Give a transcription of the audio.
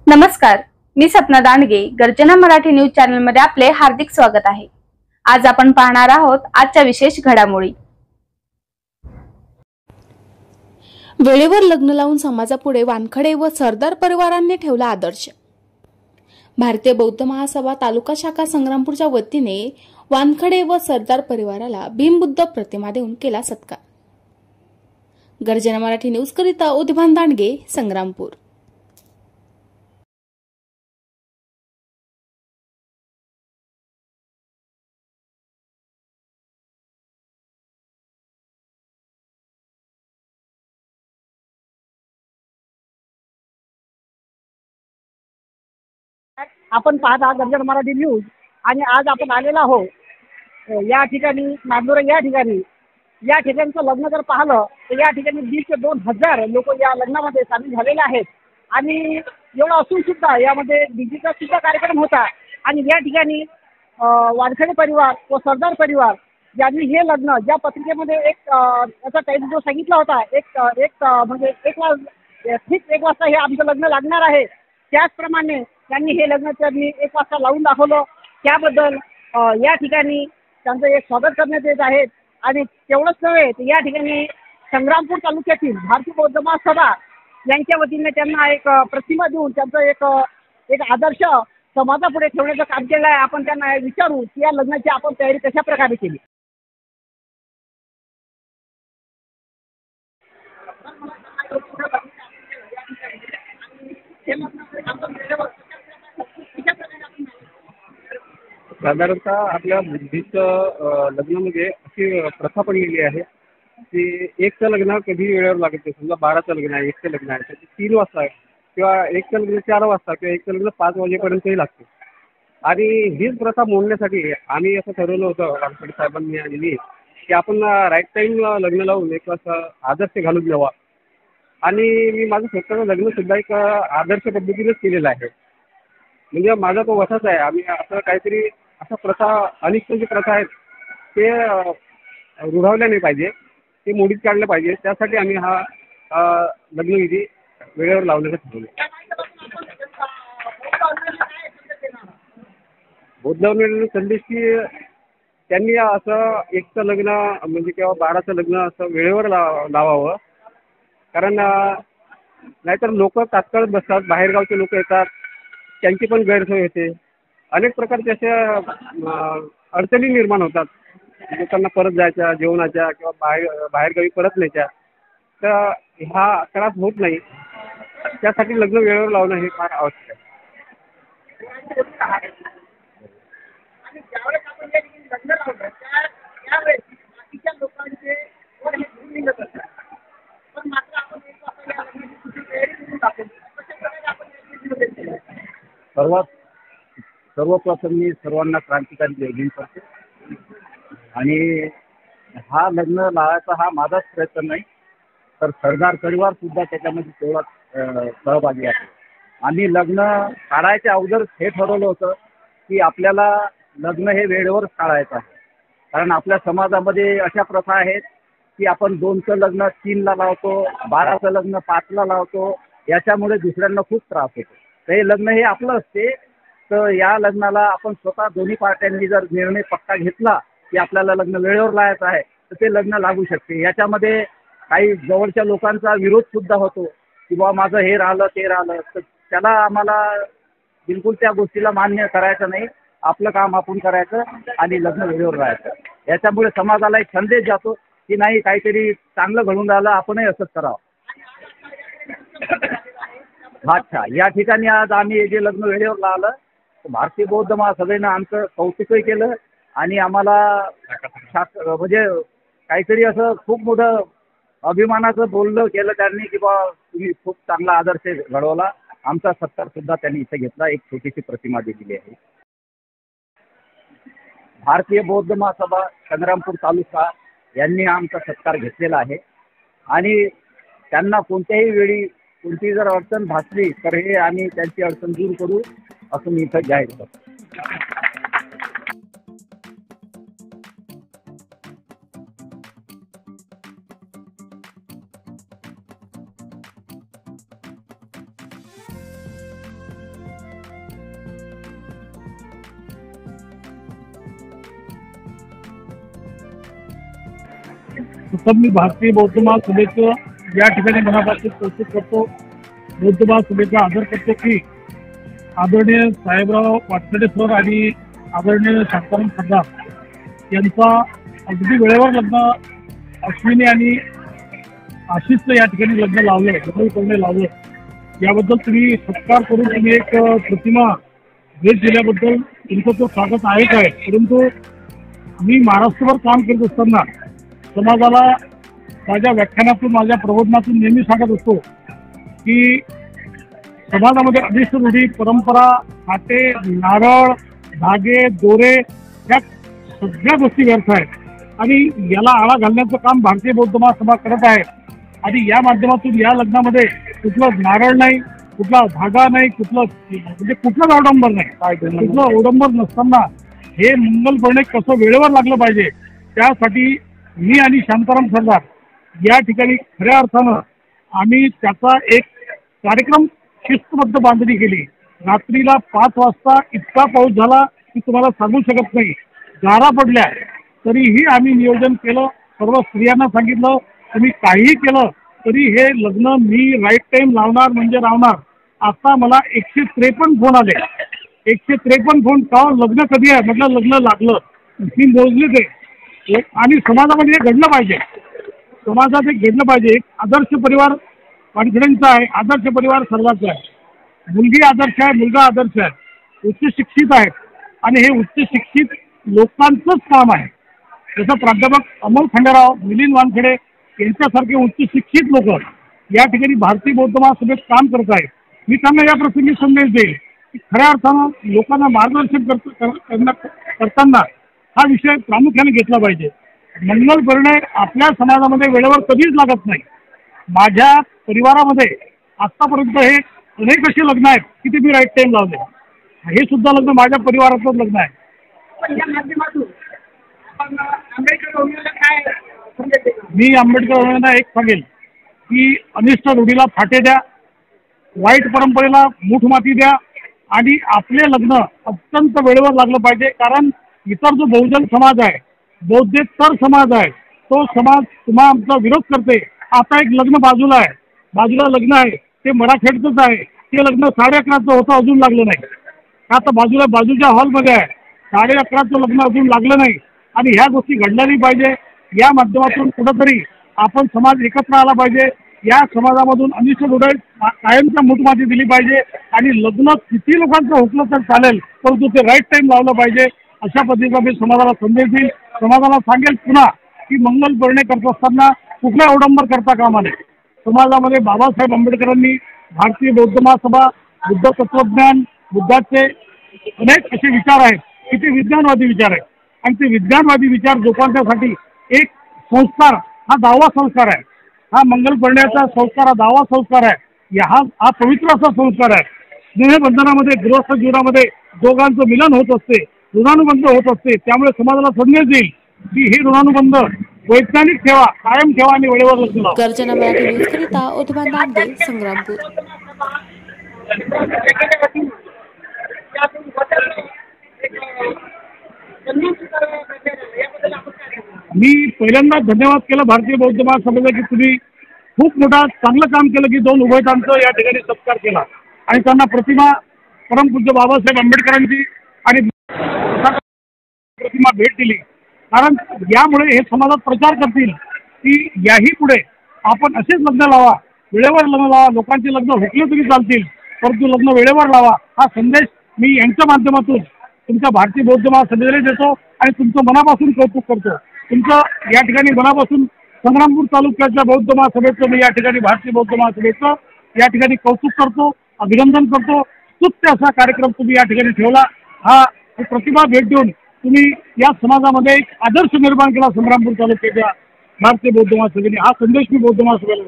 नमस्कार, मी सपना दांडगे. गर्जना Marathi news channel मध्ये आपले हार्दिक स्वागत आहे. आज आपण पाहणार आहोत आजच्या विशेष घडामोडी. वेळेवर लग्न लावून समाजापुढे वानखडे व सरदार परिवारांनी ठेवला आदर्श. भारतीय बौद्ध महासभा तालुका शाखा संग्रामपूरच्या वतीने वानखडे व सरदार परिवाराला भीमबुद्ध प्रतिमा देऊन केला सत्कार. गर्जना मराठी न्यूज करिता उद्भान दांडगे, संग्रामपूर. आपण पाहता गर्जना मराठी न्यूज आणि आज आपण आलेलो आहोत या ठिकाणी नागलोरा या ठिकाणचं लग्न जर पाहिलं तर या ठिकाणी 1,000 ते 2,000 लोक या लग्नामध्ये सामील झालेले आहेत. आणि एवढं असून सुद्धा यामध्ये डीजेचा सुद्धा कार्यक्रम होता. आणि या ठिकाणी वानखडे परिवार व सरदार परिवार यांनी हे लग्न ज्या पत्रिकेमध्ये एक याचा टाईम जो सांगितला होता म्हणजे 1 वाजता हे आमचं लग्न लागणार आहे, त्याचप्रमाणे त्यांनी हे लग्न त्यांनी 1 वाजता लावून दाखवलं. त्याबद्दल या ठिकाणी त्यांचं एक स्वागत करण्यात येत आहे. आणि तेवढंच नव्हे तर या ठिकाणी संग्रामपूर तालुक्यातील भारतीय बौद्ध महासभा यांच्या वतीने त्यांना एक प्रतिमा देऊन त्यांचं एक आदर्श समाजापुढे ठेवण्याचं काम केलं आहे. आपण त्यांना विचारू की या लग्नाची आपण तयारी कशा प्रकारे केली. साधारणतः आपल्या बुद्धीचं लग्नामध्ये अशी प्रथा पडलेली आहे की 1चं लग्न कधी वेळेवर लागत नाही. समजा 12चं लग्न आहे, 1चं लग्न आहे, तर 3 वाजता किंवा 1चं लग्न 4 वाजता किंवा 1चं लग्न 5 वाजेपर्यंतही लागते. आणि हीच प्रथा मोडण्यासाठी आम्ही असं ठरवलं होतं वानखडे साहेबांनी आणि मी की आपण राईट टाईम लग्न लावून एक असं आदर्श घालून द्यावा. आणि मी माझं स्वतःचं लग्नसुद्धा एक आदर्श पद्धतीनेच केलेलं आहे. म्हणजे माझा तो वसाच आहे. आम्ही असं काहीतरी अशा प्रथा अनिष्ट जी प्रथा आहेत ते रुढावल्या नाही पाहिजे, ते मोडीत काढलं पाहिजे. त्यासाठी आम्ही हा लग्नविधी वेळेवर लावण्याचं ठरवलं. बौद्ध धर्माचा संदेश की त्यांनी असं 1चं लग्न म्हणजे किंवा 12चं लग्न असं वेळेवर लावावं. कारण नाहीतर लोक तात्काळ बसतात, बाहेरगावचे लोक येतात, त्यांची पण गैरसोय होते. अनेक प्रकारच्या अशा अडचणी निर्माण होतात. लोकांना परत जायच्या, जेवणाच्या किंवा बाहेरगावी परत न्यायच्या. तर हा त्रास होत नाही. त्यासाठी लग्न वेळेवर लावणं हे फार आवश्यक आहे. सर्वप्रथम मी सर्वांना क्रांतिकारी जय भीम करतो. आणि हा लग्न लावायचा हा माझाच प्रयत्न नाही, तर सरदार परिवार सुद्धा त्याच्यामध्ये तेवढा सहभागी आहे. आम्ही लग्न काढायच्या अगोदर हे ठरवलं होतं की आपल्याला लग्न हे वेळेवर काढायचं आहे. कारण आपल्या समाजामध्ये अशा प्रथा आहेत की आपण 2चं लग्न 3ला लावतो, 12चं लग्न 5ला लावतो. याच्यामुळे दुसऱ्यांना खूप त्रास होतो. तर हे लग्न हे आपलं असते. तर या लग्नाला आपण स्वतः दोन्ही पार्ट्यांनी जर निर्णय पक्का घेतला की आपल्याला लग्न वेळेवर लावायचं आहे तर ते लग्न लागू शकते. याच्यामध्ये काही जवळच्या लोकांचा विरोध सुद्धा होतो की बाबा माझं हे राहिलं ते राहिलं. तर त्याला आम्हाला बिलकुल त्या गोष्टीला मान्य करायचं नाही. आपलं काम आपण करायचं आणि लग्न वेळेवर राहायचं. याच्यामुळे समाजाला एक संदेश जातो की नाही, काहीतरी चांगलं घडून राहिलं, आपणही असंच करावं. अच्छा, या ठिकाणी आज आम्ही जे लग्न वेळेवर लावलं भारतीय बौद्ध महासभेनं आमचं कौतुकही केलं आणि आम्हाला म्हणजे काहीतरी असं खूप मोठं अभिमानाचं बोलणं केलं त्यांनी की बा तुम्ही खूप चांगला आदर्श घडवला. आमचा सत्कार सुद्धा त्यांनी इथे घेतला. एक छोटीशी प्रतिमा दिलेली आहे. भारतीय बौद्ध महासभा संग्रामपूर तालुका यांनी आमचा सत्कार घेतलेला आहे. आणि त्यांना कोणत्याही वेळी कोणती जर अडचण भासली तर हे आम्ही त्यांची अडचण दूर करू असं मी इथं जाहीर करतो. प्रथम मी भारतीय बौद्ध महासभेचं या ठिकाणी मनापासून कौतुक करतो. बौद्ध महासभेचा आदर करतो की आदरणीय साहेबराव वानखडे सर आणि आदरणीय शांताराम सरदार यांचा अगदी वेळेवर लग्न अश्विनी आणि आशिषचं या ठिकाणी लग्न लावलं, लग्न करणे लावलं. याबद्दल तुम्ही सत्कार करून तुम्ही एक प्रतिमा भेट दिल्याबद्दल तुमचं तो स्वागत आहेच आहे. परंतु मी महाराष्ट्रभर काम करत असताना समाजाला माझ्या व्याख्यानातून माझ्या प्रबोधनातून नेहमी सांगत असतो की समाजामध्ये अनिष्ट रूढी, परंपरा, खाते, नारळ, धागे, दोरे या सगळ्या गोष्टी व्यर्थ आहेत आणि याला आळा घालण्याचं काम भारतीय बौद्ध महासभा करत आहे. आणि या माध्यमातून या लग्नामध्ये कुठलं नारळ नाही, कुठला धागा नाही, कुठलंच अवडंबर नाही. कुठलं अवडंबर नसताना हे मंगलपणे कसं वेळेवर लागलं पाहिजे त्यासाठी मी आणि शांताराम सरदार या ठिकाणी खऱ्या अर्थानं आम्ही त्याचा एक कार्यक्रम शिस्तबद्ध बांधणी केली. रात्रीला 5 वाजता इतका पाऊस झाला की तुम्हाला सांगू शकत नाही. गारा पडल्या तरीही आम्ही नियोजन केलं. सर्व स्त्रियांना सांगितलं तुम्ही काहीही केलं तरी हे लग्न मी राईट टाइम लावणार म्हणजे लावणार. आता मला 153 फोन आले. 153 फोन का लग्न कधी आहे म्हटलं लग्न लागलं. मी मोजले ते. आणि समाजामध्ये हे घडलं पाहिजे. समाजात हे घडलं पाहिजे. आदर्श परिवार वानखडेंचा आहे, आदर्श परिवार सर्वांचा आहे. मुलगी आदर्श आहे, मुलगा आदर्श आहे, उच्च शिक्षित आहेत आणि हे उच्च शिक्षित लोकांचंच काम आहे. जसं प्राध्यापक अमोल खंडेराव, मिलिंद वानखडे यांच्यासारखे उच्च शिक्षित लोक या ठिकाणी भारतीय बौद्ध महासभेत काम करत आहेत. मी त्यांना या प्रसंगी संदेश देईल की खऱ्या अर्थानं लोकांना मार्गदर्शन करताना हा विषय प्रामुख्याने घेतला पाहिजे. मंगलपणे आपल्या समाजामध्ये वेळेवर कधीच लागत नाही. माझ्या परिवारामध्ये आतापर्यंत हे अनेक असे लग्न आहेत की ते मी राईट टाइम लावले. हे सुद्धा लग्न माझ्या परिवारातच लग्न आहे. मी आंबेडकर एक सांगेल की अनिष्ट रूढीला फाटे द्या, वाईट परंपरेला मूठ माती द्या आणि आपले लग्न अत्यंत वेळेवर लागलं पाहिजे. कारण इतर जो बहुजन समाज आहे, बौद्धेतर समाज आहे, तो समाज तुम्हा आमचा विरोध करते. आता एक लग्न बाजूला लग्न आहे ते मराठेडचंच आहे. ते लग्न 11:30चं होतं, अजून लागलं नाही. आता बाजूच्या हॉलमध्ये आहे, 11:30चं लग्न अजून लागलं नाही. आणि ह्या गोष्टी घडल्या नाही पाहिजे. या माध्यमातून कुठंतरी आपण समाज एकत्र आला पाहिजे. या समाजामधून अनिष्ट रूढी कायमच्या मूठमाती दिली पाहिजे आणि लग्न किती लोकांचं हुकलं तर चालेल परंतु ते राईट टाइम लावलं पाहिजे. अशा पद्धतीचा मी समाजाला संदेश देईल. समाजाला सांगेल पुन्हा की मंगलपणे करत असताना कुठला अवडंबर करता कामा नये. समाजामध्ये बाबासाहेब आंबेडकरांनी भारतीय बौद्ध महासभा, बुद्ध तत्वज्ञान, बुद्धाचे अनेक असे विचार आहेत की ते विज्ञानवादी विचार आहेत आणि ते विज्ञानवादी विचार जोपासण्यासाठी एक संस्कार हा दावा संस्कार आहे. हा मंगलपरण्याचा संस्कार हा दावा संस्कार आहे. हा पवित्र असा संस्कार आहे. स्नेहबंधनामध्ये गृहस्थ जीवनामध्ये दोघांचं मिलन होत असते, ऋणानुबंध होत असते. त्यामुळे समाजाला संदेश देईल की हे ऋणानुबंध वैज्ञानिक ठेवा, कायम ठेवा आणि वेळेवर लग्न लावा. गर्जना मराठी न्यूज करिता उद्भान दांडे, संग्रामपूर. मी पहिल्यांदा धन्यवाद केला भारतीय बौद्ध महासभेला की तुम्ही खूप मोठा चांगलं काम केलं की 2 उभयतांचं या ठिकाणी सत्कार केला आणि त्यांना प्रतिमा परमपूज्य बाबासाहेब आंबेडकरांची आणि प्रतिमा भेट दिली. कारण यामुळे हे समाजात प्रचार करतील की याही पुढे आपण असेच लग्न लावा, वेळेवर लग्न लावा. लोकांचे लग्न हुकले तरी चालतील परंतु लग्न वेळेवर लावा. हा संदेश मी यांच्या माध्यमातून तुमच्या भारतीय बौद्ध महासभेला देतो आणि तुमचं मनापासून कौतुक करतो. तुमचं या ठिकाणी मनापासून संग्रामपूर तालुक्याच्या बौद्ध महासभेचं मी या ठिकाणी भारतीय बौद्ध महासभेचं या ठिकाणी कौतुक करतो, अभिनंदन करतो. स्तुत्य असा कार्यक्रम तुम्ही या ठिकाणी ठेवला. हा प्रतिभा भेट देऊन तुम्ही या समाजामध्ये एक आदर्श निर्माण केला संग्रामपूर तालुक्याच्या भारतीय बौद्ध महासभेने. हा संदेश मी बौद्ध महासभेला